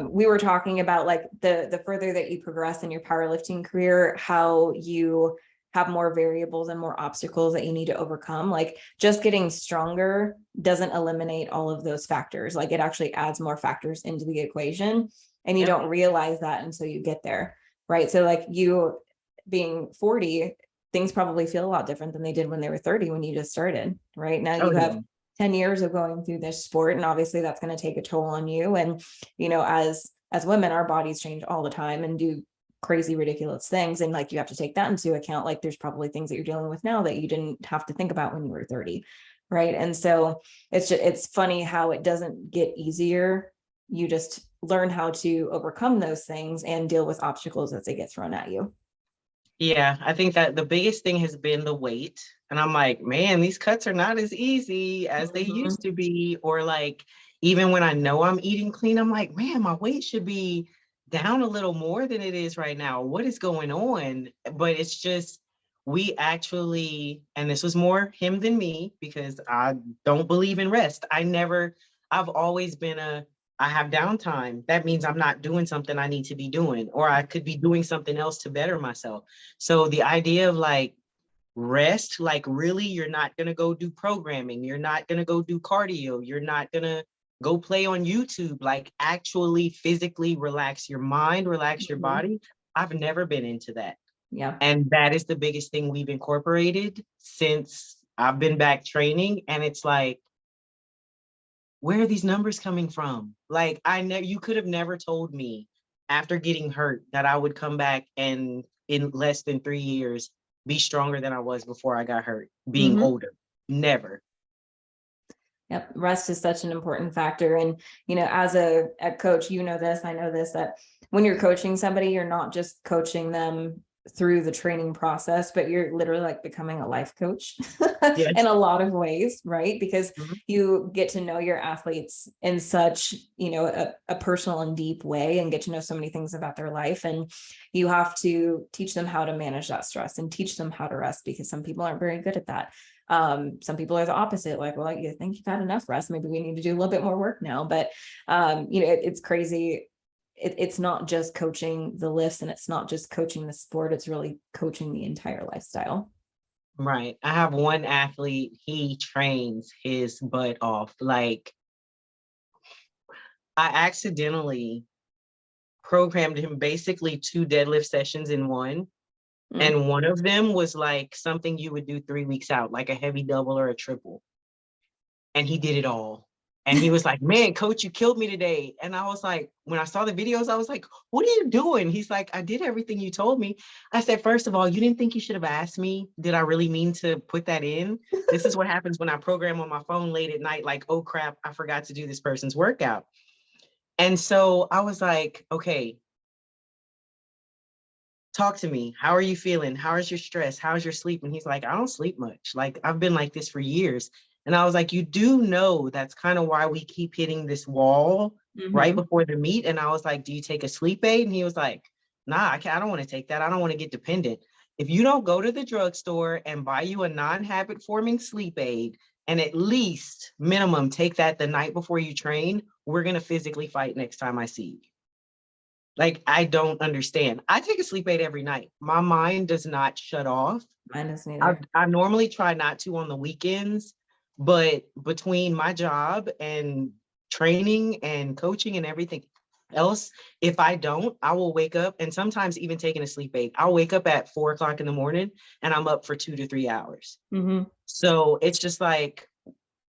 We were talking about like the further that you progress in your powerlifting career, how you have more variables and more obstacles that you need to overcome. Like, just getting stronger doesn't eliminate all of those factors. Like, it actually adds more factors into the equation, and you Yep. don't realize that until you get there, right? So like, you being 40, things probably feel a lot different than they did when they were 30, when you just started. Right now Oh, you have yeah. 10 years of going through this sport, and obviously that's going to take a toll on you. And as women, our bodies change all the time and do crazy, ridiculous things, and like, you have to take that into account. Like, there's probably things that you're dealing with now that you didn't have to think about when you were 30, right? And so it's funny how it doesn't get easier. You just learn how to overcome those things and deal with obstacles as they get thrown at you. Yeah, I think that the biggest thing has been the weight. And I'm like, man, these cuts are not as easy as they Mhm. used to be. Or like, even when I know I'm eating clean, I'm like, man, my weight should be down a little more than it is right now. What is going on? But it's just, we actually, and this was more him than me, because I don't believe in rest. I've always been I have downtime. That means I'm not doing something I need to be doing, or I could be doing something else to better myself. So the idea of like rest, like, really, you're not going to go do programming. You're not going to go do cardio. You're not going to go play on YouTube, like actually physically relax your mind, relax your Mhm. body. I've never been into that. Yeah. And that is the biggest thing we've incorporated since I've been back training. And it's like, where are these numbers coming from? Like, you could have never told me after getting hurt that I would come back and in less than 3 years be stronger than I was before I got hurt, being Mhm. older. Never. Yep. Rest is such an important factor. And, as a coach, this, I know this, that when you're coaching somebody, you're not just coaching them through the training process, but you're literally like becoming a life coach in Yes. a lot of ways, right? Because Mhm. you get to know your athletes in such, a personal and deep way, and get to know so many things about their life. And you have to teach them how to manage that stress and teach them how to rest, because some people aren't very good at that. Some people are the opposite, like, well, you think you've had enough rest, maybe we need to do a little bit more work now. But it's crazy. It's not just coaching the lifts, and it's not just coaching the sport, it's really coaching the entire lifestyle. Right. I have one athlete, he trains his butt off. Like, I accidentally programmed him basically 2 deadlift sessions in one. Mm. And one of them was like something you would do 3 weeks out, like a heavy double or a triple. And he did it all. And he was like, man, coach, you killed me today. And I was like, when I saw the videos, I was like, what are you doing? He's like, I did everything you told me. I said, first of all, you didn't think you should have asked me? Did I really mean to put that in? This is what happens when I program on my phone late at night, like, oh crap, I forgot to do this person's workout. And so I was like, okay, talk to me. How are you feeling? How is your stress? How's your sleep? And he's like, I don't sleep much. Like, I've been like this for years. And I was like, you do know that's kind of why we keep hitting this wall right Mm-hmm. before the meet. And I was like, do you take a sleep aid? And he was like, nah, I don't want to take that. I don't want to get dependent. If you don't go to the drugstore and buy you a non-habit forming sleep aid and at least minimum take that the night before you train, we're going to physically fight next time I see you. Like, I don't understand. I take a sleep aid every night. My mind does not shut off. Mine doesn't I, either. I normally try not to on the weekends, but between my job and training and coaching and everything else, if I don't, I will wake up, and sometimes even taking a sleep aid, I'll wake up at 4 o'clock in the morning and I'm up for 2 to 3 hours. Mm-hmm. So it's just like,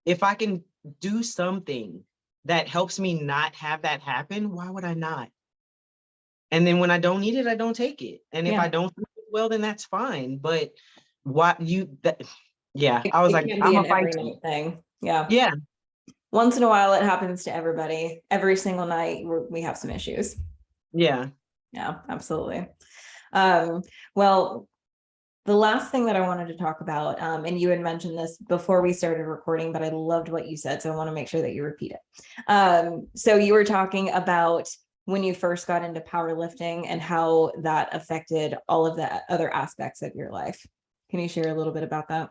if I can do something that helps me not have that happen, why would I not? And then when I don't need it, I don't take it. And if I Yeah. don't feel well, then that's fine. But what you that yeah, It, I was it like, can be I'm a an every fight night you. thing. Yeah. Yeah, Once in a while, it happens to everybody. Every single night, we have some issues. yeah. Yeah, absolutely. Um, well, the last thing that I wanted to talk about, and you had mentioned this before we started recording, but I loved what you said, so I want to make sure that you repeat it. So you were talking about when you first got into powerlifting and how that affected all of the other aspects of your life. Can you share a little bit about that?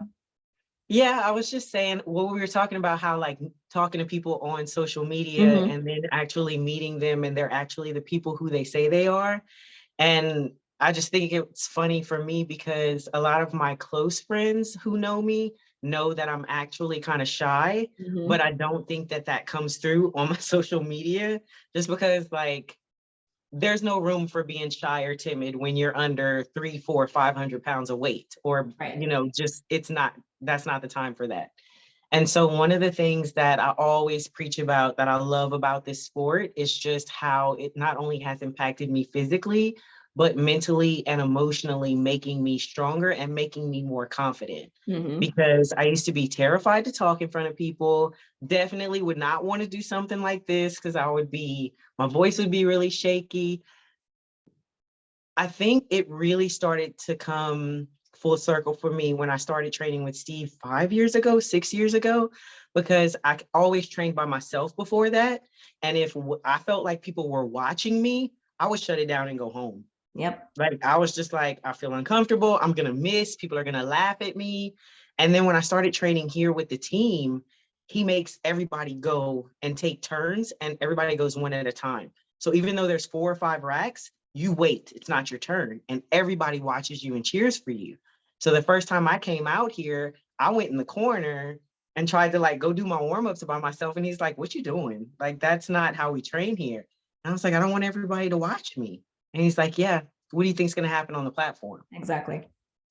Yeah, I was just saying, what we were talking about, how like talking to people on social media Mm-hmm. and then actually meeting them and they're actually the people who they say they are. And I just think it's funny for me because a lot of my close friends who know that I'm actually kind of shy, Mm-hmm. but I don't think that that comes through on my social media, just because like there's no room for being shy or timid when you're under 3, 4, 500 pounds of weight, or Right. just that's not the time for that. And so one of the things that I always preach about that I love about this sport is just how it not only has impacted me physically, but mentally and emotionally, making me stronger and making me more confident. Mm-hmm. Because I used to be terrified to talk in front of people, definitely would not want to do something like this because my voice would be really shaky. I think it really started to come full circle for me when I started training with Steve 5 years ago, 6 years ago, because I always trained by myself before that. And if I felt like people were watching me, I would shut it down and go home. Yep. Like, I was just like, I feel uncomfortable. I'm going to miss. People are going to laugh at me. And then when I started training here with the team, he makes everybody go and take turns, and everybody goes one at a time. So even though there's 4 or 5 racks, you wait. It's not your turn. And everybody watches you and cheers for you. So the first time I came out here, I went in the corner and tried to like go do my warm-ups by myself. And he's like, what you doing? Like, that's not how we train here. And I was like, I don't want everybody to watch me. And he's like, yeah, what do you think's going to happen on the platform? Exactly.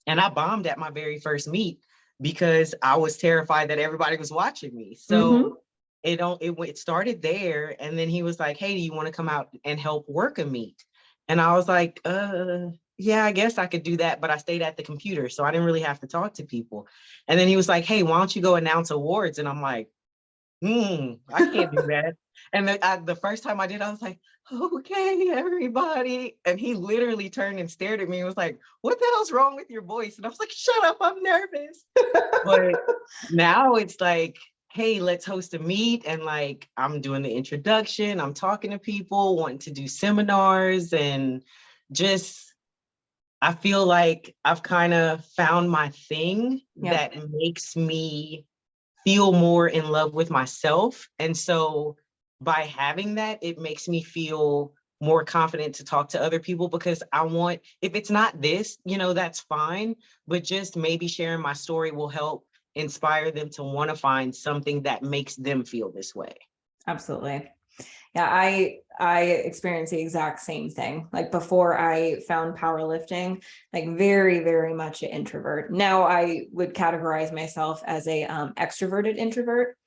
And I bombed at my very first meet because I was terrified that everybody was watching me. So it started there. And then he was like, hey, do you want to come out and help work a meet? And I was like, yeah, I guess I could do that. But I stayed at the computer, so I didn't really have to talk to people. And then he was like, hey, why don't you go announce awards? And I'm like, I can't do that. And the first time I did, I was like, okay, everybody. And he literally turned and stared at me and was like, what the hell's wrong with your voice? And I was like, shut up, I'm nervous. But now it's like, hey, let's host a meet. And like, I'm doing the introduction, I'm talking to people, wanting to do seminars, and just, I feel like I've kind of found my thing that makes me feel more in love with myself. And so by having that, it makes me feel more confident to talk to other people, because I want, if it's not this, that's fine, but just maybe sharing my story will help inspire them to want to find something that makes them feel this way. Absolutely. Yeah, I experienced the exact same thing. Like before I found powerlifting, like very, very much an introvert. Now I would categorize myself as a extroverted introvert.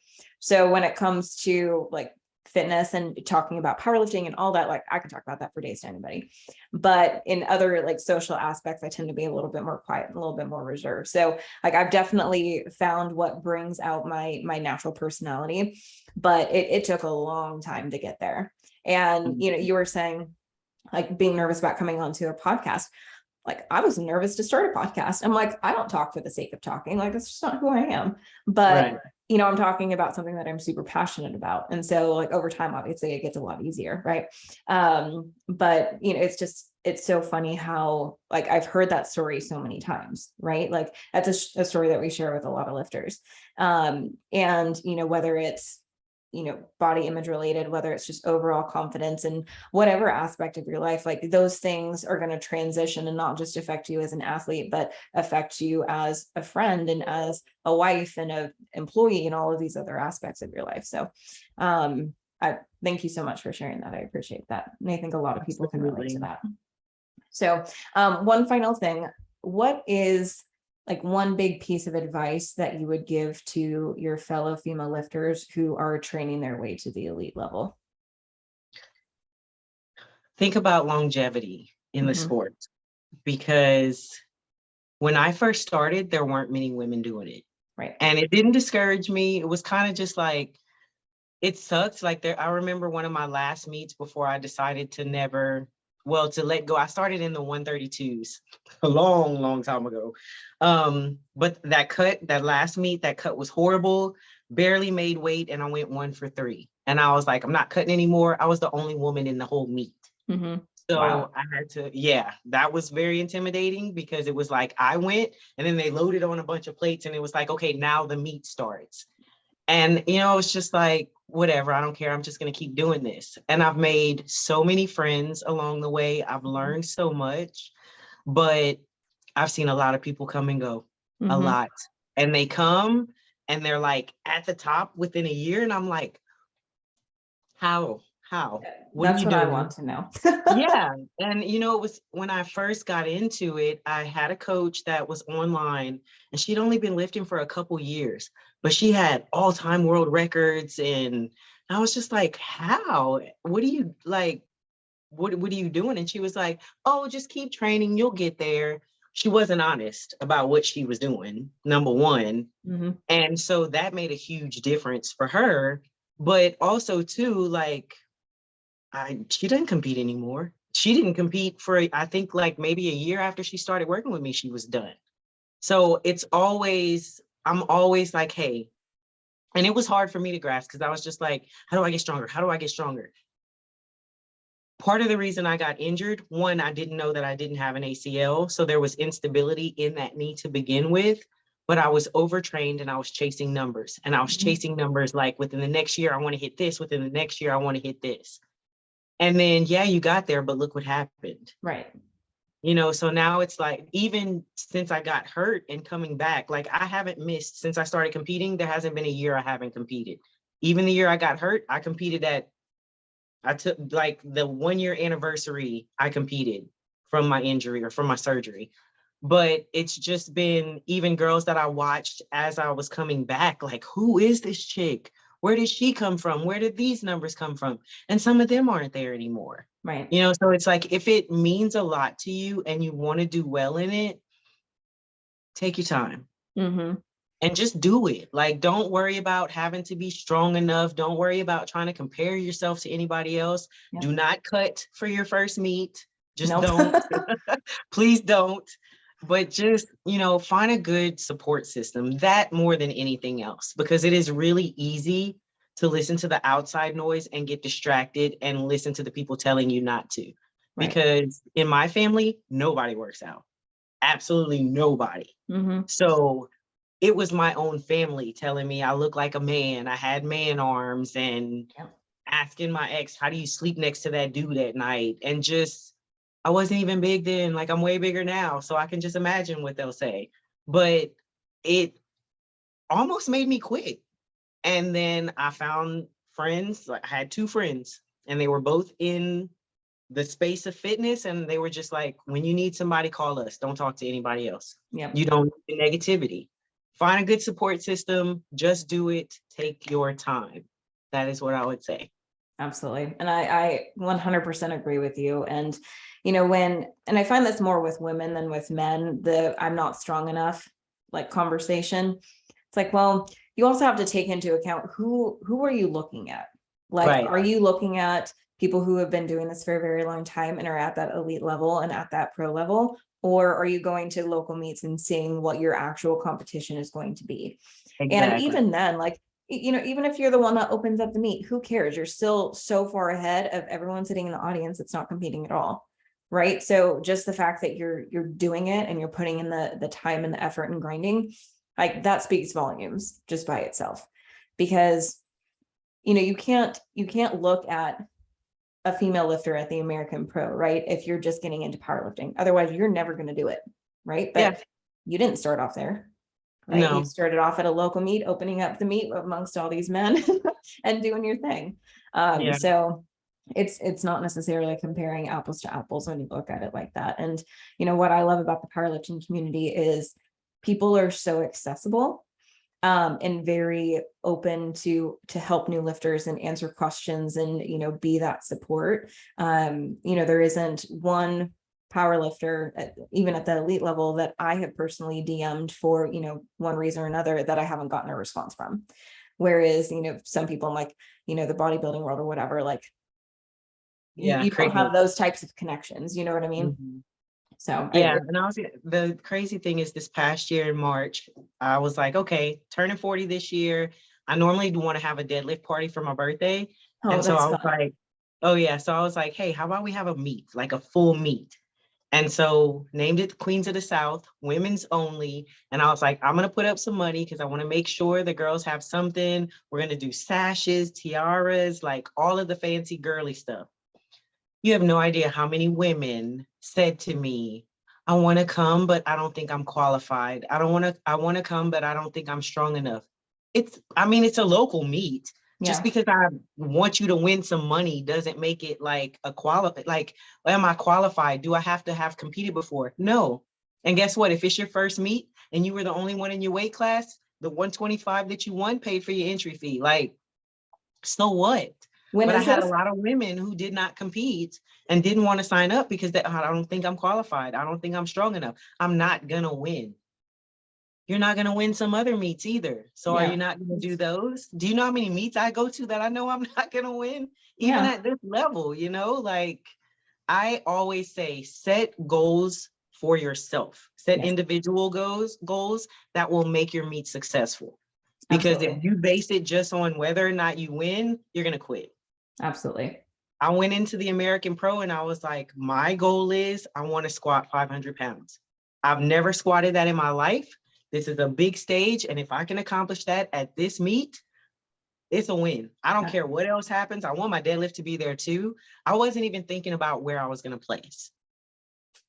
So when it comes to like fitness and talking about powerlifting and all that, like I can talk about that for days to anybody. But in other like social aspects, I tend to be a little bit more quiet, a little bit more reserved. So like I've definitely found what brings out my natural personality, but it took a long time to get there. And you were saying like being nervous about coming onto a podcast. Like I was nervous to start a podcast. I'm like, I don't talk for the sake of talking. Like that's just not who I am. But I'm talking about something that I'm super passionate about. And so like over time, obviously it gets a lot easier. Right. But it's so funny how like I've heard that story so many times, right? Like that's a story that we share with a lot of lifters. And whether it's body image related, whether it's just overall confidence and whatever aspect of your life, like those things are going to transition and not just affect you as an athlete, but affect you as a friend and as a wife and an employee and all of these other aspects of your life. So I thank you so much for sharing that. I appreciate that. And I think a lot of people can relate to that. So one final thing, what is like one big piece of advice that you would give to your fellow female lifters who are training their way to the elite level? Think about longevity in the sport, because when I first started, there weren't many women doing it. Right. And it didn't discourage me. It was kind of just like, it sucks. Like I remember one of my last meets before I decided to let go. I started in the 132s a long, long time ago. But that last meet, that cut was horrible, barely made weight. And I went 1 for 3. And I was like, I'm not cutting anymore. I was the only woman in the whole meet. So I had to, that was very intimidating, because it was like, I went and then they loaded on a bunch of plates and it was like, okay, now the meet starts. And, it's just like, whatever, I don't care. I'm just going to keep doing this. And I've made so many friends along the way. I've learned so much, but I've seen a lot of people come and go, a lot. And they come and they're like at the top within a year. And I'm like, how? That's what I want to know. Yeah. And, it was when I first got into it, I had a coach that was online and she'd only been lifting for a couple years, but she had all-time world records. And I was just like, how? What are you like? What are you doing? And she was like, oh, just keep training. You'll get there. She wasn't honest about what she was doing, number one. And so that made a huge difference for her. But also too, like, she didn't compete anymore. She didn't compete for, I think, like maybe a year after she started working with me, she was done. So I'm always like, hey, and it was hard for me to grasp, because I was just like, how do I get stronger? How do I get stronger? Part of the reason I got injured, one, I didn't know that I didn't have an ACL. So there was instability in that knee to begin with, but I was overtrained and I was chasing numbers. And I was chasing numbers like, within the next year, I want to hit this. Within the next year, I want to hit this. And then, you got there, but look what happened. Right. So now it's like, even since I got hurt and coming back, like I haven't missed since I started competing. There hasn't been a year I haven't competed. Even the year I got hurt, I took like the 1 year anniversary, I competed from my injury or from my surgery. But it's just been even girls that I watched as I was coming back, like, who is this chick? Where did she come from? Where did these numbers come from? And some of them aren't there anymore. Right. So it's like, if it means a lot to you and you want to do well in it, take your time. Mm-hmm. And just do it. Like, don't worry about having to be strong enough. Don't worry about trying to compare yourself to anybody else. Yep. Do not cut for your first meet. Just Nope. don't. Please don't. But just, find a good support system, that more than anything else, because it is really easy to listen to the outside noise and get distracted and listen to the people telling you not to. Right. Because in my family, nobody works out. Absolutely nobody. Mm-hmm. So it was my own family telling me I look like a man. I had man arms, and asking my ex, how do you sleep next to that dude at night? And just, I wasn't even big then. Like, I'm way bigger now. So I can just imagine what they'll say. But it almost made me quit. And then I found friends. Like, I had 2 friends, and they were both in the space of fitness, and they were just like, when you need somebody, call us. Don't talk to anybody else. Yep. You don't need negativity. Find a good support system. Just do it. Take your time. That is what I would say. Absolutely. And I 100% agree with you. And, and I find this more with women than with men, I'm not strong enough, like, conversation. It's like, well, you also have to take into account who are you looking at? Like, Right. Are you looking at people who have been doing this for a very long time and are at that elite level and at that pro level? Or are you going to local meets and seeing what your actual competition is going to be? Exactly. And even then, like, even if you're the one that opens up the meet, who cares? You're still so far ahead of everyone sitting in the audience that's not competing at all. Right. So just the fact that you're doing it and you're putting in the time and the effort and grinding, like, that speaks volumes just by itself. Because, you can't look at a female lifter at the American Pro, right? If you're just getting into powerlifting, otherwise you're never going to do it. Right. But you didn't start off there. Right. No. You started off at a local meet, opening up the meet amongst all these men and doing your thing. So it's not necessarily comparing apples to apples when you look at it like that. And, what I love about the powerlifting community is people are so accessible and very open to help new lifters and answer questions and, be that support. There isn't one power lifter, even at the elite level, that I have personally DM'd for, one reason or another that I haven't gotten a response from. Whereas, some people like, the bodybuilding world or whatever, like, you don't have those types of connections. You know what I mean? Mm-hmm. So and the crazy thing is, this past year in March, I was like, okay, turning 40 this year. I normally want to have a deadlift party for my birthday. And so I was like, so I was like, hey, how about we have a meet, like a full meet? And so named it Queens of the South, women's only. And I was like, I'm going to put up some money because I want to make sure the girls have something. We're going to do sashes, tiaras, like all of the fancy girly stuff. You have no idea how many women said to me, I want to come, but I don't think I'm qualified. I want to come, but I don't think I'm strong enough. It's a local meet. Just because I want you to win some money doesn't make it like am I qualified? Do I have to have competed before? No. And guess what? If it's your first meet and you were the only one in your weight class, the 125 that you won paid for your entry fee. Like, so what? But I had a lot of women who did not compete and didn't want to sign up because I don't think I'm qualified. I don't think I'm strong enough. I'm not going to win. You're not going to win some other meets either. So are you not going to do those? Do you know how many meets I go to that I know I'm not going to win? Even at this level, like, I always say, set goals for yourself. Set individual goals that will make your meet successful. Because if you base it just on whether or not you win, you're going to quit. Absolutely. I went into the American Pro and I was like, my goal is I want to squat 500 pounds. I've never squatted that in my life. This is a big stage. And if I can accomplish that at this meet, it's a win. I don't care what else happens. I want my deadlift to be there too. I wasn't even thinking about where I was going to place.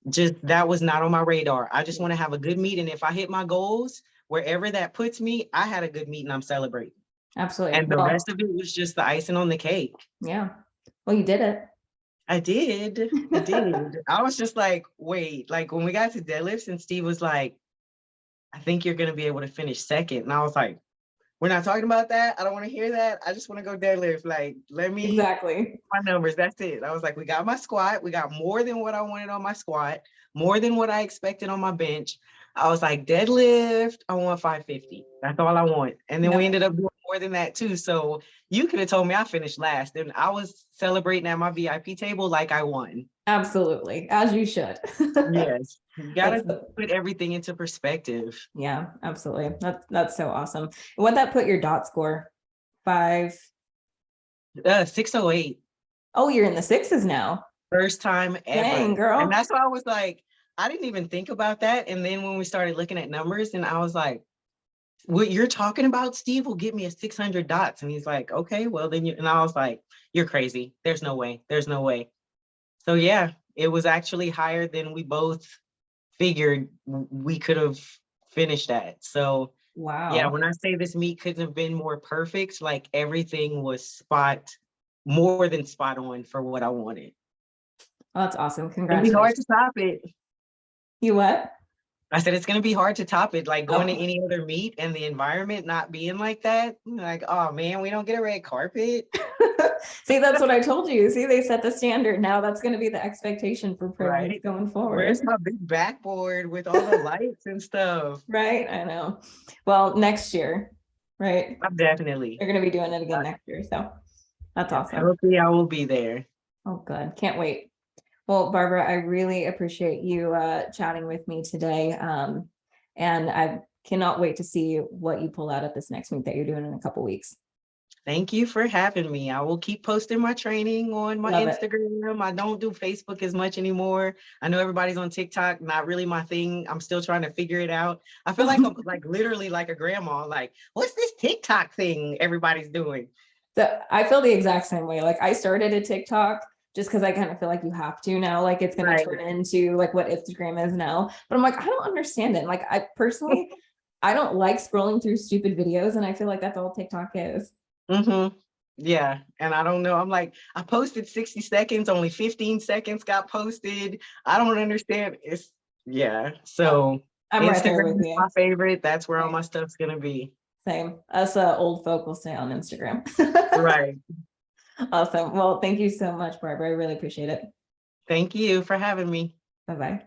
just that was not on my radar. I just want to have a good meet. And if I hit my goals, wherever that puts me, I had a good meet and I'm celebrating. Absolutely. And the Well, rest of it was just the icing on the cake. yeah. Well, you did it. I did. I did. I was just like, wait, like when we got to deadlifts and Steve was like, I think you're going to be able to finish second. And I was like, we're not talking about that. I don't want to hear that. I just want to go deadlift. Like, let me Exactly. my numbers. That's it. I was like, we got my squat. We got more than what I wanted on my squat, more than what I expected on my bench. I was like, deadlift, I want 550. That's all I want. And then we ended up doing more than that too. So you could have told me I finished last. And I was celebrating at my VIP table like I won. Absolutely. As you should. Yes. You gotta put everything into perspective. Yeah, absolutely. That's so awesome. What that put your dot score? 608. Oh, you're in the sixes now. First time ever. Dang, girl. And that's why I was like, I didn't even think about that. And then when we started looking at numbers, and I was like, what you're talking about, Steve, will get me a 600 dots. And he's like, okay, well then and I was like, you're crazy. There's no way. There's no way. So yeah, it was actually higher than we both figured we could have finished at. So wow. Yeah, when I say this meet couldn't have been more perfect, like everything was more than spot on for what I wanted. Oh, that's awesome. It'd be Congratulations. hard to top it. You what? I said it's gonna be hard to top it, like going to any other meet and the environment not being like that. Like, oh man, we don't get a red carpet. See, that's what I told you. See, they set the standard. Now that's going to be the expectation for privilege Right. going forward. Where's my big backboard with all the lights and stuff? Right. I know. Well, next year, right? I'm definitely. They're going to be doing it again next year. So that's awesome. Hopefully I will be there. Oh, good. Can't wait. Well, Barbara, I really appreciate you chatting with me today. And I cannot wait to see what you pull out at this next meet that you're doing in a couple weeks. Thank you for having me. I will keep posting my training on my Instagram. I don't do Facebook as much anymore. I know everybody's on TikTok, not really my thing. I'm still trying to figure it out. I feel like I'm like literally like a grandma, like, what's this TikTok thing everybody's doing? So I feel the exact same way. Like I started a TikTok just because I kind of feel like you have to now, like it's going to turn into like what Instagram is now. But I'm like, I don't understand it. Like I personally, I don't like scrolling through stupid videos. And I feel like that's all TikTok is. Yeah. And I don't know. I'm like, I posted 60 seconds, only 15 seconds got posted. I don't understand. So I'm Instagram right there with you. is my favorite. That's where all my stuff's going to be. Same. Us old folk will stay on Instagram. Right. Awesome. Well, thank you so much, Barbara. I really appreciate it. Thank you for having me. Bye-bye.